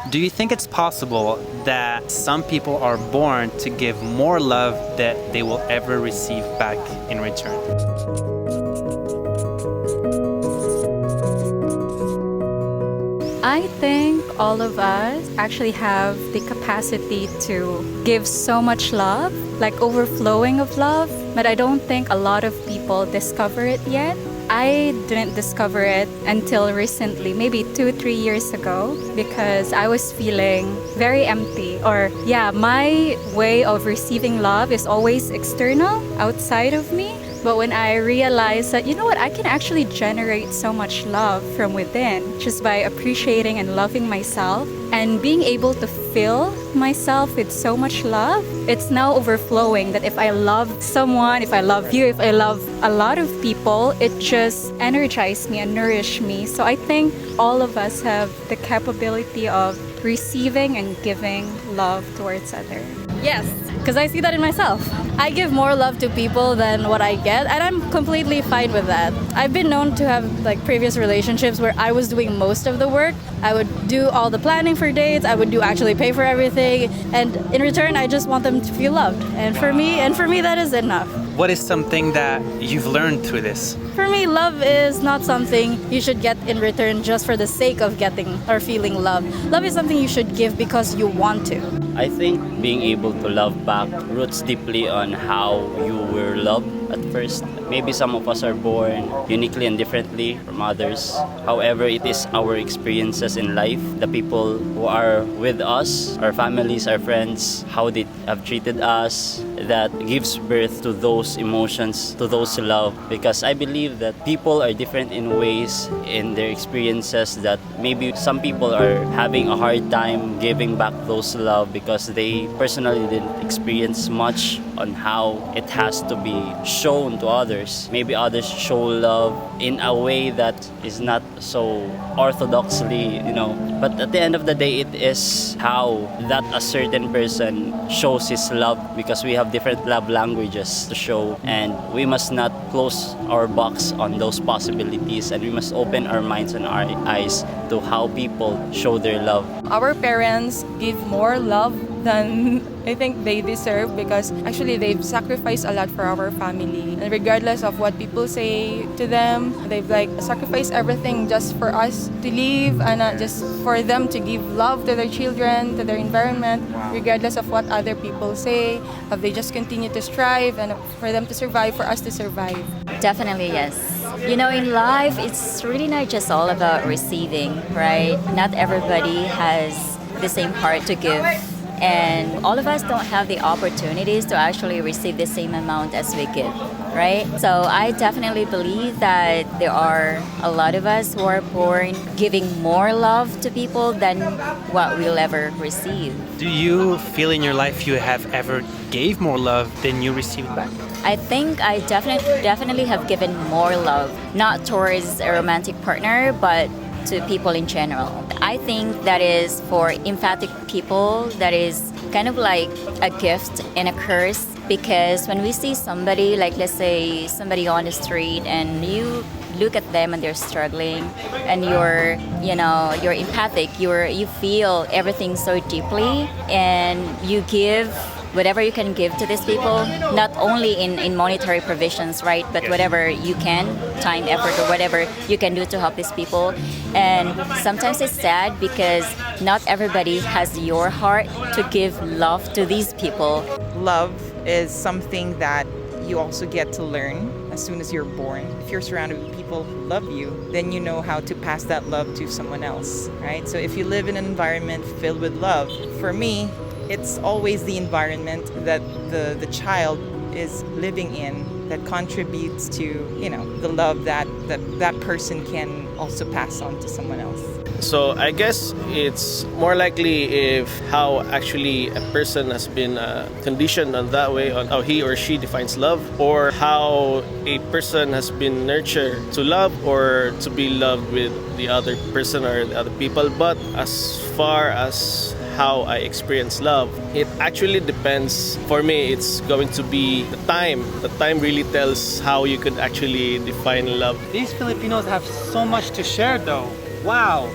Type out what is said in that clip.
Do you think it's possible that some people are born to give more love that they will ever receive back in return? I think all of us actually have the capacity to give so much love, like overflowing of love, but I don't think a lot of people discover it yet. I didn't discover it until recently, maybe 2-3 years ago, because I was feeling very empty. Or, yeah, my way of receiving love is always external, outside of me. But when I realized that, you know what, I can actually generate so much love from within just by appreciating and loving myself and being able to fill myself with so much love, it's now overflowing that if I love someone, if I love you, if I love a lot of people, it just energizes me and nourishes me. So I think all of us have the capability of receiving and giving love towards others. Yes, because I see that in myself. I give more love to people than what I get, and I'm completely fine with that. I've been known to have previous relationships where I was doing most of the work. I would do all the planning for dates, I would actually pay for everything, and in return I just want them to feel loved. And for me that is enough. What is something that you've learned through this? For me, love is not something you should get in return just for the sake of getting or feeling love. Love is something you should give because you want to. I think being able to love back roots deeply on how you were loved at first. Maybe some of us are born uniquely and differently from others. However, it is our experiences in life, the people who are with us, our families, our friends, how they have treated us, that gives birth to those emotions, to those love. Because I believe that people are different in ways in their experiences, that maybe some people are having a hard time giving back those love because they personally didn't experience much on how it has to be shown to others. Maybe others show love in a way that is not so orthodoxly, but at the end of the day, it is how that a certain person shows his love, because we have different love languages to show, and we must not close our box on those possibilities, and we must open our minds and our eyes to how people show their love. Our parents give more love than I think they deserve, because actually they've sacrificed a lot for our family. And regardless of what people say to them, they've sacrificed everything just for us to live, and just for them to give love to their children, to their environment, regardless of what other people say. They just continue to strive and for them to survive, for us to survive. Definitely, yes. In life, it's really not just all about receiving, right? Not everybody has the same heart to give. And all of us don't have the opportunities to actually receive the same amount as we give, right? So I definitely believe that there are a lot of us who are born giving more love to people than what we'll ever receive. Do you feel in your life you have ever gave more love than you received back? I think I definitely have given more love, not towards a romantic partner, but to people in general. I think that is for emphatic people, that is kind of like a gift and a curse, because when we see somebody, let's say somebody on the street, and you look at them and they're struggling, and you're empathic, you feel everything so deeply, and you give whatever you can give to these people, not only in monetary provisions, right, but whatever you can, time, effort, or whatever you can do to help these people. And sometimes it's sad because not everybody has your heart to give love to these people. Love is something that you also get to learn as soon as you're born. If you're surrounded with people who love you, then you know how to pass that love to someone else, right? So if you live in an environment filled with love, for me, it's always the environment that the child is living in that contributes to, the love that person can also pass on to someone else. So I guess it's more likely if how actually a person has been conditioned on that way, on how he or she defines love, or how a person has been nurtured to love or to be loved with the other person or the other people. But as far as how I experience love, it actually depends. For me, it's going to be the time. The time really tells how you could actually define love. These Filipinos have so much to share though. Wow.